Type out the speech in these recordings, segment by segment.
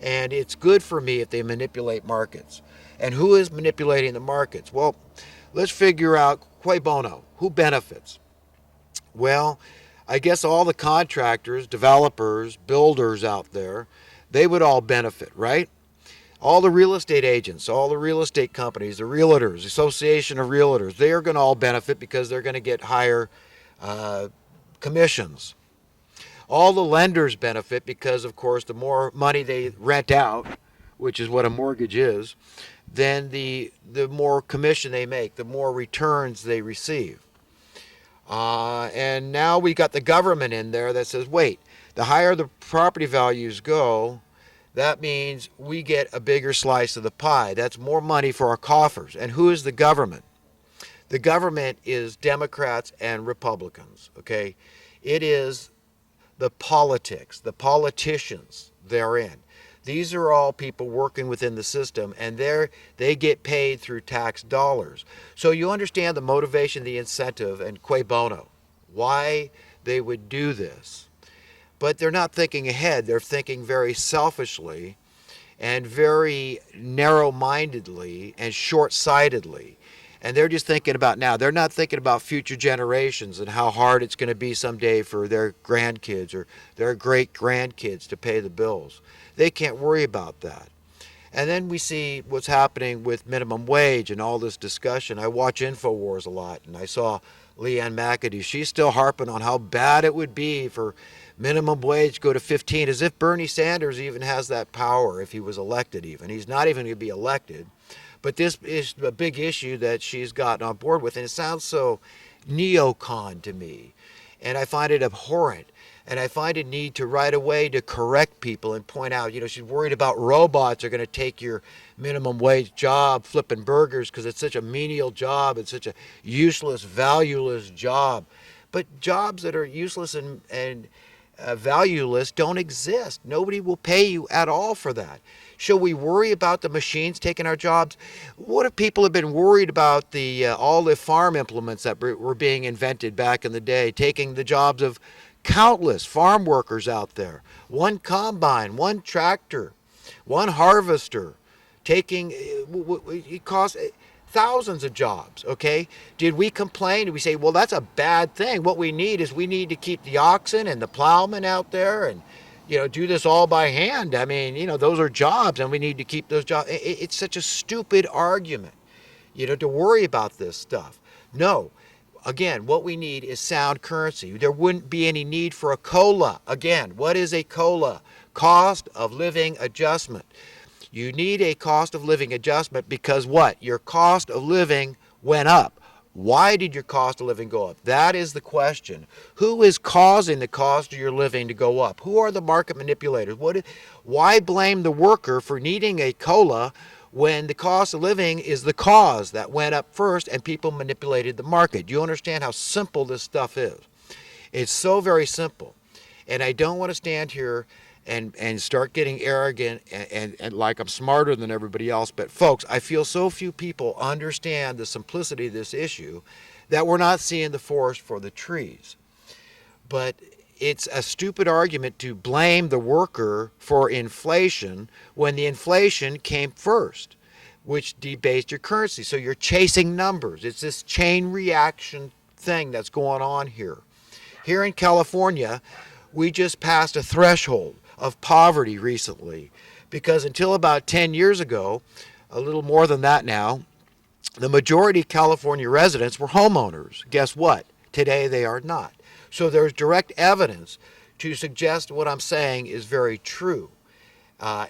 And it's good for me if they manipulate markets. And who is manipulating the markets? Well, let's figure out cui bono. Who benefits? Well, I guess all the contractors, developers, builders out there, they would all benefit, right? All the real estate agents, all the real estate companies, the realtors, association of realtors, they are going to all benefit because they're going to get higher uh, commissions. All the lenders benefit because, of course, the more money they rent out, which is what a mortgage is, then the more commission they make, the more returns they receive. And now we got the government in there that says, wait, the higher the property values go, that means we get a bigger slice of the pie. That's more money for our coffers. And who is the government? The government is Democrats and Republicans, okay? It is the politics, the politicians therein. These are all people working within the system, and they get paid through tax dollars. So you understand the motivation, the incentive, and cui bono, why they would do this. But they're not thinking ahead. They're thinking very selfishly and very narrow-mindedly and short-sightedly. And they're just thinking about now. They're not thinking about future generations and how hard it's going to be someday for their grandkids or their great-grandkids to pay the bills. They can't worry about that. And then we see what's happening with minimum wage and all this discussion. I watch InfoWars a lot, and I saw Leanne McAdoo. She's still harping on how bad it would be for minimum wage go to 15, as if Bernie Sanders even has that power if he was elected even. He's not even going to be elected. But this is a big issue that she's gotten on board with, and it sounds so neocon to me. And I find it abhorrent. And I find a need to right away to correct people and point out, she's worried about robots are going to take your minimum wage job flipping burgers because it's such a menial job. It's such a useless, valueless job. But jobs that are useless and valueless don't exist. Nobody will pay you at all for that. Should we worry about the machines taking our jobs? What if people have been worried about the all the farm implements that were being invented back in the day, taking the jobs of countless farm workers out there? One combine, one tractor, one harvester, taking it costs thousands of jobs, okay? Did we complain? Did we say, well, that's a bad thing? What we need is we need to keep the oxen and the plowmen out there and do this all by hand. I mean, those are jobs and we need to keep those jobs. It's such a stupid argument, to worry about this stuff. No. Again, what we need is sound currency. There wouldn't be any need for a COLA. Again, what is a COLA? Cost of living adjustment. You need a cost of living adjustment because what? Your cost of living went up. Why did your cost of living go up? That is the question. Who is causing the cost of your living to go up? Who are the market manipulators? Why blame the worker for needing a COLA when the cost of living is the cause that went up first and people manipulated the market? Do you understand how simple this stuff is? It's so very simple. And I don't want to stand here and start getting arrogant and like I'm smarter than everybody else. But folks, I feel so few people understand the simplicity of this issue that we're not seeing the forest for the trees. But it's a stupid argument to blame the worker for inflation when the inflation came first, which debased your currency. So you're chasing numbers. It's this chain reaction thing that's going on here. Here in California, we just passed a threshold of poverty recently because until about 10 years ago, a little more than that now, the majority of California residents were homeowners. Guess what? Today they are not. So there's direct evidence to suggest what I'm saying is very true. So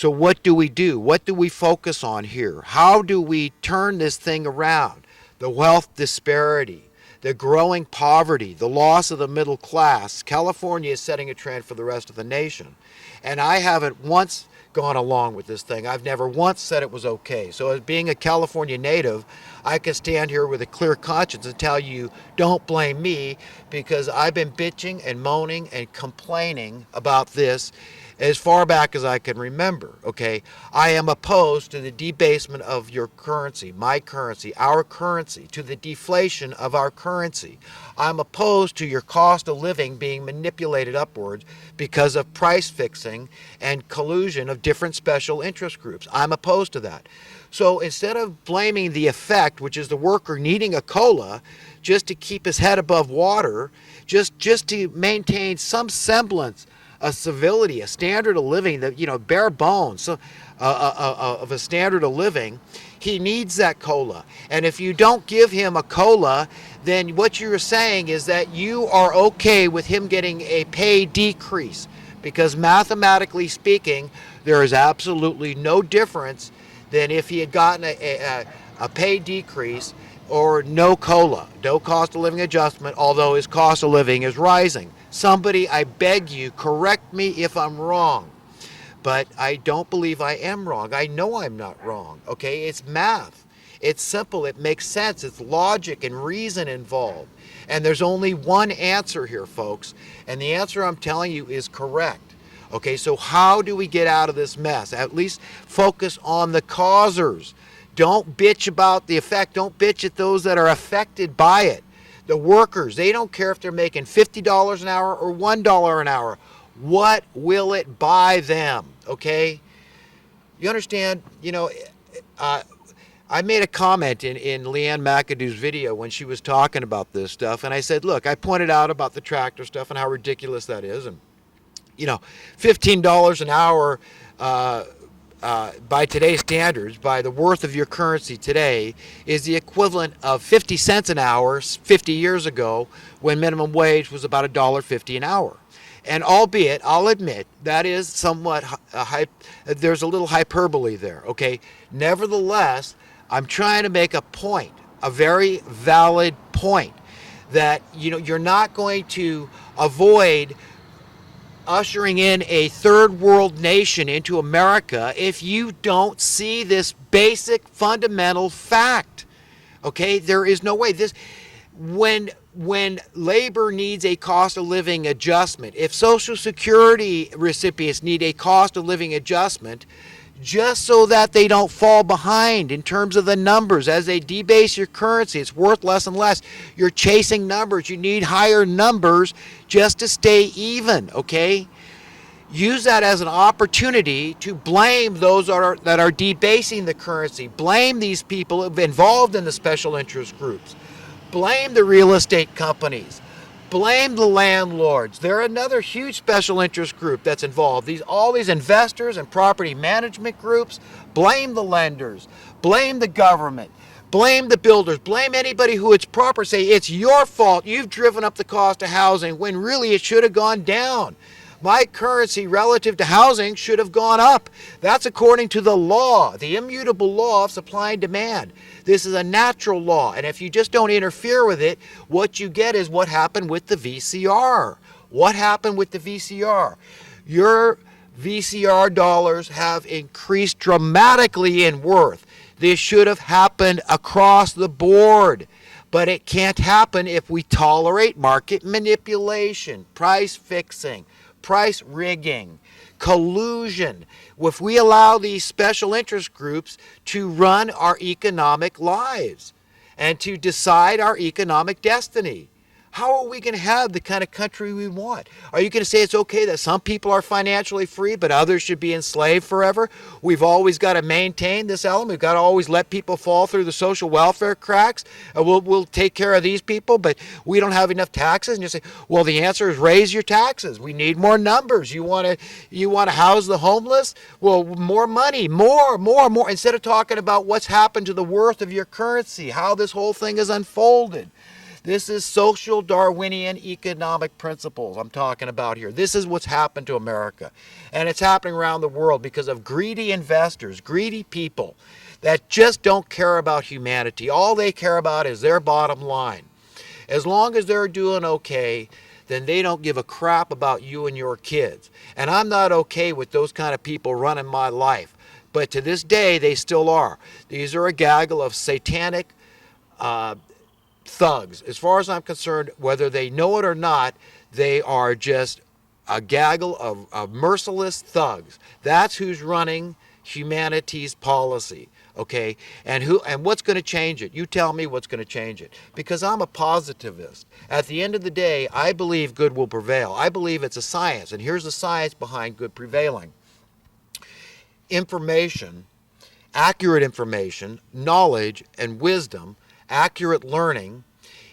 what do we do? What do we focus on here? How do we turn this thing around? The wealth disparity, the growing poverty, the loss of the middle class. California is setting a trend for the rest of the nation. And I haven't once gone along with this thing. I've never once said it was okay. So as being a California native, I can stand here with a clear conscience and tell you, don't blame me because I've been bitching and moaning and complaining about this as far back as I can remember, okay? I am opposed to the debasement of your currency, my currency, our currency, to the deflation of our currency. I'm opposed to your cost of living being manipulated upwards because of price fixing and collusion of different special interest groups. I'm opposed to that. So instead of blaming the effect, which is the worker needing a cola just to keep his head above water, just to maintain some semblance of civility, a standard of living, that, bare bones of a standard of living, he needs that cola. And if you don't give him a cola, then what you're saying is that you are okay with him getting a pay decrease, because mathematically speaking, there is absolutely no difference than if he had gotten a pay decrease or no cola, no cost of living adjustment, although his cost of living is rising. Somebody, I beg you, correct me if I'm wrong. But I don't believe I am wrong. I know I'm not wrong, okay? It's math. It's simple. It makes sense. It's logic and reason involved. And there's only one answer here, folks. And the answer I'm telling you is correct. Okay, so how do we get out of this mess? At least focus on the causers. Don't bitch about the effect. Don't bitch at those that are affected by it. The workers, they don't care if they're making $50 an hour or $1 an hour. What will it buy them? Okay? You understand? I made a comment in Leanne McAdoo's video when she was talking about this stuff, and I said, look, I pointed out about the tractor stuff and how ridiculous that is, and $15 an hour by today's standards, by the worth of your currency today, is the equivalent of 50 cents an hour 50 years ago, when minimum wage was about $1.50 an hour. And albeit, I'll admit, that is somewhat, there's a little hyperbole there, okay? Nevertheless, I'm trying to make a point, a very valid point, that you're not going to avoid ushering in a third world nation into America if you don't see this basic fundamental fact. Okay, there is no way. When labor needs a cost of living adjustment, if Social Security recipients need a cost of living adjustment, just so that they don't fall behind in terms of the numbers. As they debase your currency, it's worth less and less. You're chasing numbers. You need higher numbers just to stay even, okay? Use that as an opportunity to blame those that are debasing the currency. Blame these people involved in the special interest groups. Blame the real estate companies. Blame the landlords. They're another huge special interest group that's involved. All these investors and property management groups. Blame the lenders. Blame the government. Blame the builders. Blame anybody who it's proper. Say it's your fault. You've driven up the cost of housing when really it should have gone down. My currency relative to housing should have gone up. That's according to the law, the immutable law of supply and demand. This is a natural law, and if you just don't interfere with it, what you get is what happened with the VCR. What happened with the VCR? Your VCR dollars have increased dramatically in worth. This should have happened across the board. But it can't happen if we tolerate market manipulation, price fixing, price rigging, collusion. If we allow these special interest groups to run our economic lives and to decide our economic destiny, how are we going to have the kind of country we want? Are you going to say it's okay that some people are financially free but others should be enslaved forever? We've always got to maintain this element. We've got to always let people fall through the social welfare cracks. We'll take care of these people, but we don't have enough taxes. And you say, well, the answer is raise your taxes. We need more numbers. You want to house the homeless? Well, more money, more. Instead of talking about what's happened to the worth of your currency, how this whole thing is unfolded. This is social Darwinian economic principles I'm talking about here. This is what's happened to America. And it's happening around the world because of greedy investors, greedy people that just don't care about humanity. All they care about is their bottom line. As long as they're doing okay, then they don't give a crap about you and your kids. And I'm not okay with those kind of people running my life. But to this day, they still are. These are a gaggle of satanic thugs. As far as I'm concerned, whether they know it or not, they are just a gaggle of merciless thugs. That's who's running humanity's policy. Okay, and what's going to change it? You tell me what's going to change it, because I'm a positivist. At the end of the day, I believe good will prevail. I believe it's a science, and here's the science behind good prevailing. Information, accurate information, knowledge and wisdom, accurate learning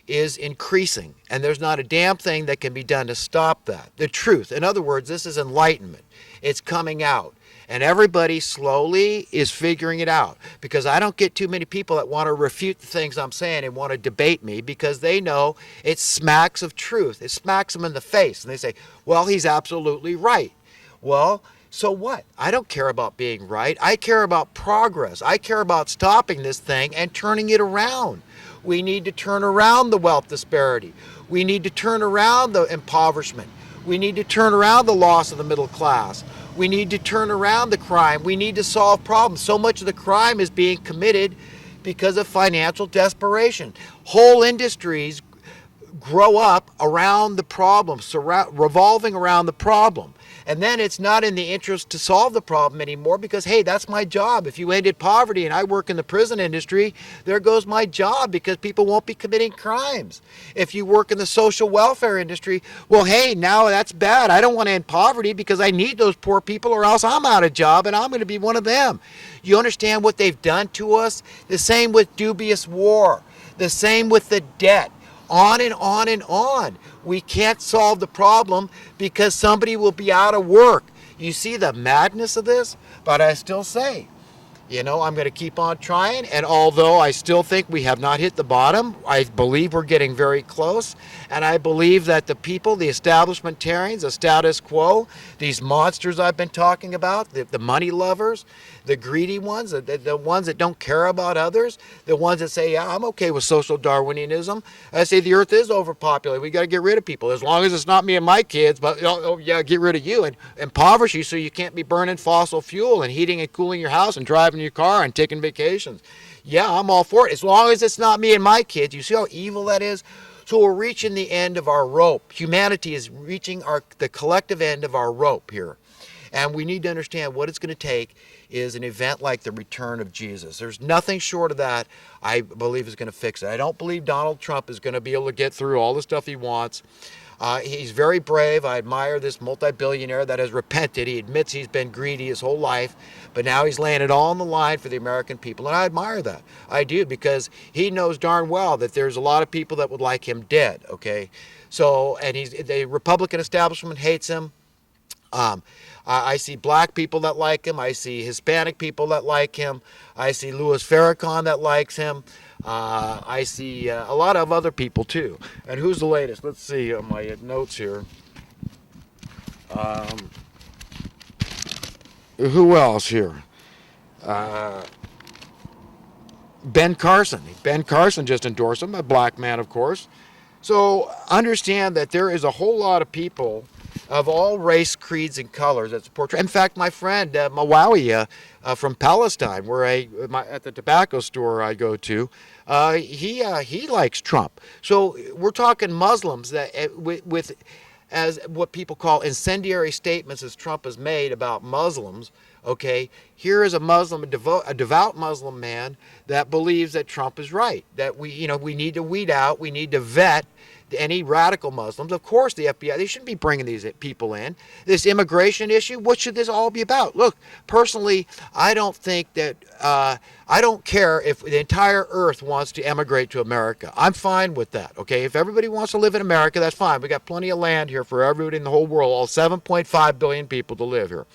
is increasing, and there's not a damn thing that can be done to stop that. The truth, in other words, this is enlightenment. It's coming out. And everybody slowly is figuring it out, because I don't get too many people that want to refute the things I'm saying and want to debate me, because they know it smacks of truth. It smacks them in the face, and they say, well, he's absolutely right. Well, so what? I don't care about being right. I care about progress. I care about stopping this thing and turning it around. We need to turn around the wealth disparity. We need to turn around the impoverishment. We need to turn around the loss of the middle class. We need to turn around the crime. We need to solve problems. So much of the crime is being committed because of financial desperation. Whole industries grow up around the problem, revolving around the problem. And then it's not in the interest to solve the problem anymore, because, hey, that's my job. If you ended poverty and I work in the prison industry, there goes my job, because people won't be committing crimes. If you work in the social welfare industry, well, hey, now that's bad. I don't want to end poverty because I need those poor people, or else I'm out of job and I'm going to be one of them. You understand what they've done to us? The same with dubious war. The same with the debt. On and on and on. We can't solve the problem because somebody will be out of work. You see the madness of this? But I still say, I'm going to keep on trying. And although I still think we have not hit the bottom, I believe we're getting very close. And I believe that the people, the establishmentarians, the status quo, these monsters I've been talking about, the money lovers, the greedy ones, the ones that don't care about others, the ones that say, yeah, I'm okay with social Darwinianism. I say the earth is overpopulated. We got to get rid of people, as long as it's not me and my kids. But get rid of you and impoverish you so you can't be burning fossil fuel and heating and cooling your house and driving your car and taking vacations. Yeah, I'm all for it, as long as it's not me and my kids. You see how evil that is? So we're reaching the end of our rope. Humanity is reaching the collective end of our rope here. And we need to understand what it's going to take is an event like the return of Jesus. There's nothing short of that I believe is going to fix it. I don't believe Donald Trump is going to be able to get through all the stuff he wants. He's very brave. I admire this multi-billionaire that has repented. He admits he's been greedy his whole life, but now he's laying it all on the line for the American people, and I admire that. I do, because he knows darn well that there's a lot of people that would like him dead, okay? So, and the Republican establishment hates him. I see black people that like him. I see Hispanic people that like him. I see Louis Farrakhan that likes him. I see a lot of other people too. And who's the latest? Let's see on my notes here. Who else here? Ben Carson. Ben Carson just endorsed him, a black man, of course. So understand that there is a whole lot of people of all race, creeds, and colors that support Trump. In fact, my friend Mawawi from Palestine, where at the tobacco store I go to, he likes Trump. So we're talking Muslims that with as what people call incendiary statements as Trump has made about Muslims. Okay, here is a Muslim, a devout Muslim man that believes that Trump is right. That we need to weed out, we need to vet any radical Muslims. Of course, the FBI, they shouldn't be bringing these people in. This immigration issue, what should this all be about? Look, personally, I don't think that, I don't care if the entire earth wants to emigrate to America. I'm fine with that, okay? If everybody wants to live in America, that's fine. We got plenty of land here for everybody in the whole world, all 7.5 billion people to live here.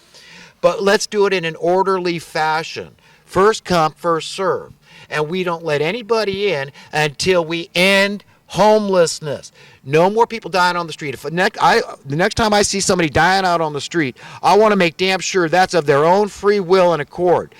But let's do it in an orderly fashion. First come, first serve. And we don't let anybody in until we end homelessness. No more people dying on the street. The next time I see somebody dying out on the street, I want to make damn sure that's of their own free will and accord.